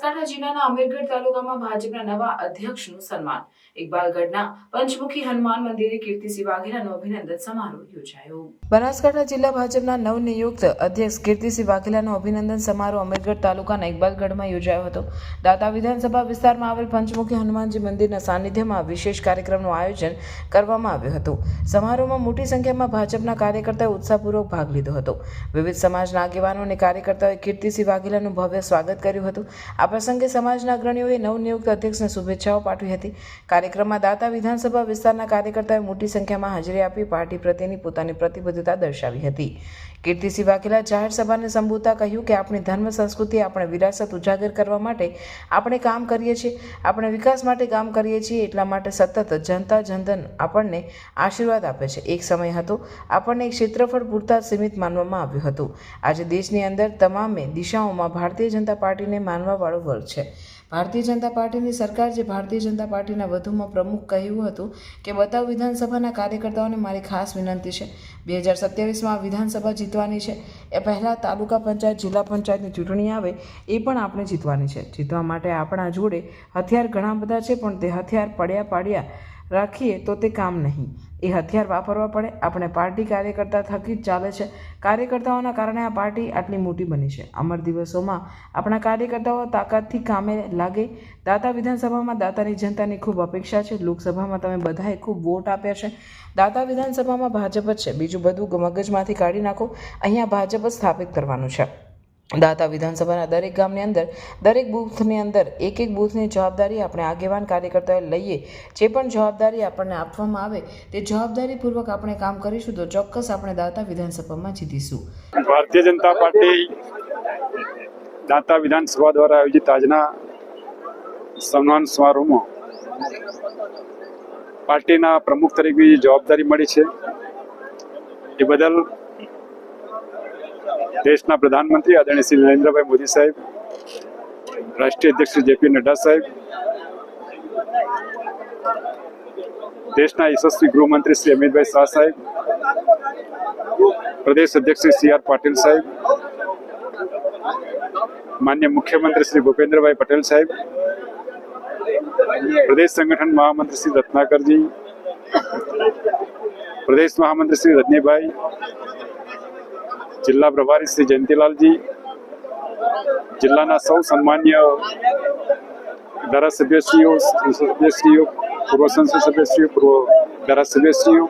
બનાસકાંઠા જિલ્લાના અમીરગઢ તાલુકામાં ભાજપના નવા અધ્યક્ષનું સન્માન. ઇકબાલગઢના પંચમુખી હનુમાન મંદિરે કીર્તિસિંહ વાઘેલાનો અભિનંદન સમારોહ યોજાયો. બનાસકાંઠા જિલ્લા ભાજપના નવનિયુક્ત અધ્યક્ષ કીર્તિસિંહ વાઘેલાનો અભિનંદન સમારોહ અમીરગઢ તાલુકાના ઇકબાલગઢમાં યોજાયો હતો. દાતા વિધાનસભા વિસ્તારમાં આવેલ પંચમુખી હનુમાનજી મંદિરના સાનિધ્યમાં વિશેષ કાર્યક્રમનું આયોજન કરવામાં આવ્યું હતું. સમારોહમાં મોટી સંખ્યામાં ભાજપના કાર્યકર્તાઓએ ઉત્સાહપૂર્વક ભાગ લીધો હતો. વિવિધ સમાજના આગેવાનો અને કાર્યકર્તાઓએ કીર્તિસિંહ વાઘેલાનું ભવ્ય સ્વાગત કર્યું હતું. આ પ્રસંગે સમાજના અગ્રણીઓએ નવનિયુક્ત અધ્યક્ષને શુભેચ્છાઓ પાઠવી હતી. કાર્યક્રમમાં દાતા વિધાનસભા વિસ્તારના કાર્યકર્તાઓએ મોટી સંખ્યામાં હાજરી આપી પાર્ટી પ્રત્યેની પોતાની પ્રતિબદ્ધતા દર્શાવી હતી. કીર્તિસિંહ વાઘેલા જાહેર સભાને સંબોધતા કહ્યું કે આપણી ધર્મ સંસ્કૃતિ, આપણે વિરાસત ઉજાગર કરવા માટે આપણે કામ કરીએ છીએ, આપણે વિકાસ માટે કામ કરીએ છીએ. એટલા માટે સતત જનતા જનધન આપણને આશીર્વાદ આપે છે. એક સમય હતો આપણને એક ક્ષેત્રફળ પૂરતા સીમિત માનવામાં આવ્યું હતું. આજે દેશની અંદર તમામે દિશાઓમાં ભારતીય જનતા પાર્ટીને માનવાવાળો વર્ગ છે. ભારતીય જનતા પાર્ટીની સરકાર, જે ભારતીય જનતા પાર્ટીના વધુમાં પ્રમુખ કહ્યું હતું કે બતાવ વિધાનસભાના કાર્યકર્તાઓને મારી ખાસ વિનંતી છે, 2027માં વિધાનસભા જીતવાની છે. એ પહેલાં તાલુકા પંચાયત, જિલ્લા પંચાયતની ચૂંટણી આવે એ પણ આપણે જીતવાની છે. જીતવા માટે આપણા જોડે હથિયાર ઘણા બધા છે, પણ તે હથિયાર પાડ્યા રાખીએ તો તે કામ નહીં. એ હથિયાર વાપરવા પડે. આપણે પાર્ટી કાર્યકર્તા થકી જ ચાલે છે. કાર્યકર્તાઓના કારણે આ પાર્ટી આટલી મોટી બની છે. અમર દિવસોમાં આપણા કાર્યકર્તાઓ તાકાતથી કામે લાગે. દાતા વિધાનસભામાં દાતાની જનતાની ખૂબ અપેક્ષા છે. લોકસભામાં તમે બધાએ ખૂબ વોટ આપ્યા છે. દાતા વિધાનસભામાં ભાજપ જ છે. બીજું બધું મગજમાંથી કાઢી નાખો. અહીંયા ભાજપ જ સ્થાપિત કરવાનું છે. દાતા વિધાનસભાના દરેક ગામની અંદર, દરેક બૂથની અંદર એક બૂથની જવાબદારી આપણે આગેવાન કાર્યકર્તાઓએ લઈએ. જે પણ જવાબદારી આપણને આપવામાં આવે તે જવાબદારીપૂર્વક આપણે કામ કરીશું તો ચોક્કસ આપણે દાતા વિધાનસભામાં જીતીશું. ભારતીય જનતા પાર્ટી દાતા વિધાનસભા દ્વારા આયોજિત આજના સન્માન સમારોહમાં પાર્ટીના પ્રમુખ તરીકે જવાબદારી મળી છે. એ બદલ દેશના પ્રધાનમંત્રી આદરણીય શ્રી નરેન્દ્રભાઈ મોદી સાહેબ, રાષ્ટ્રીય અધ્યક્ષ શ્રી જેપી નડ્ડા સાહેબ, દેશના યશસ્વી ગૃહમંત્રી શ્રી અમિતભાઈ શાહ સાહેબ, પ્રદેશ અધ્યક્ષ શ્રી સી આર પાટીલ સાહેબ, માન્ય મુખ્યમંત્રી શ્રી ભૂપેન્દ્રભાઈ પટેલ સાહેબ, પ્રદેશ સંગઠન મહામંત્રી શ્રી રત્નાકરજી, પ્રદેશ મહામંત્રી શ્રી રજનીભાઈ, જિલ્લા પ્રભારી શ્રી જયંતિલાલજી, જિલ્લાના સૌ સન્માન્ય ધારાસભ્યશ્રીઓ, સભ્યશ્રીઓ, પૂર્વ સંસદ સભ્યશ્રીઓ, પૂર્વ ધારાસભ્યશ્રીઓ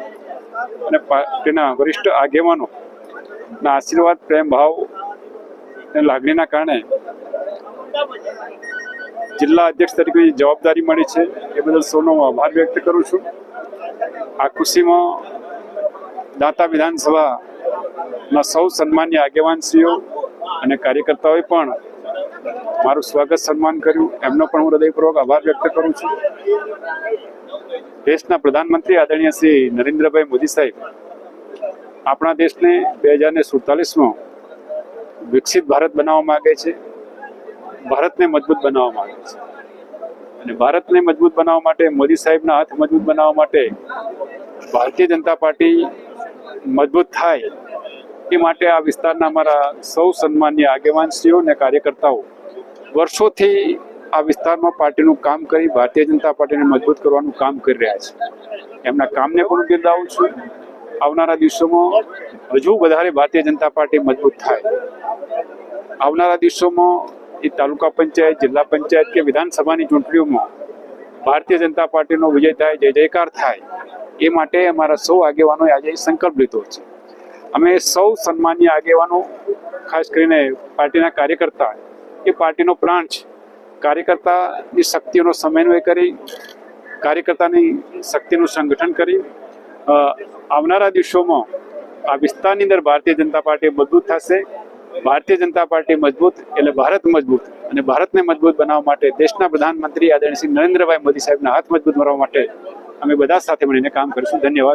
અને પાર્ટીના વરિષ્ઠ આગેવાનોના આશીર્વાદ, પ્રેમ ભાવ અને લાગણીના કારણે જિલ્લા અધ્યક્ષ તરીકે જવાબદારી મળી છે. એ બદલ સૌનો આભાર વ્યક્ત કરું છું. આ ખુશીમાં દાતા વિધાનસભાના સૌ સન્માન્ય આગેવાનશ્રીઓ અને કાર્યકર્તાઓએ પણ મારું સ્વાગત સન્માન કર્યું. એમનો પણ હું હૃદયપૂર્વક આભાર વ્યક્ત કરું છું. દેશના પ્રધાનમંત્રી આદરણીય શ્રી નરેન્દ્રભાઈ મોદી સાહેબ આપણા દેશને 2047માં વિકસિત ભારત બનાવવા માગે છે. ભારતને મજબૂત બનાવવા માંગે છે. અને ભારતને મજબૂત બનાવવા માટે, મોદી સાહેબના હાથ મજબૂત બનાવવા માટે ભારતીય જનતા પાર્ટી મજબૂત થાય એ માટે આ વિસ્તારના અમારા સૌ સન્માન્ય આગેવાનશ્રીઓ અને કાર્યકર્તાઓ વર્ષોથી આ વિસ્તારમાં પાર્ટીનું કામ કરી ભારતીય જનતા પાર્ટીને મજબૂત કરવાનું કામ કરી રહ્યા છે. એમના કામને પણ બિરદાવું છું. આવનારા દિવસોમાં હજુ વધારે ભારતીય જનતા પાર્ટી મજબૂત થાય. આવનારા દિવસોમાં એ તાલુકા પંચાયત, જિલ્લા પંચાયત કે વિધાનસભાની ચૂંટણીઓમાં ભારતીય જનતા પાર્ટીનો વિજય થાય, જય જયકાર થાય એ માટે અમારા સૌ આગેવાનોએ આજે સંકલ્પ લીધો છે. અમે સૌ સન્માન્ય આગેવાનો, ખાસ કરીને પાર્ટીના કાર્યકર્તા, એ પાર્ટીનો પ્રાણ છે. કાર્યકર્તાની શક્તિઓનો સમન્વય કરી, કાર્યકર્તાની શક્તિનું સંગઠન કરી આવનારા દિવસોમાં આ વિસ્તારની અંદર ભારતીય જનતા પાર્ટી મજબૂત થશે. ભારતીય જનતા પાર્ટી મજબૂત એટલે ભારત મજબૂત, અને ભારતને મજબૂત બનાવવા માટે દેશના પ્રધાનમંત્રી આદરણીય શ્રી નરેન્દ્રભાઈ મોદી સાહેબના હાથ મજબૂત બનાવવા માટે અમે બધા સાથે મળીને કામ કરીશું. ધન્યવાદ.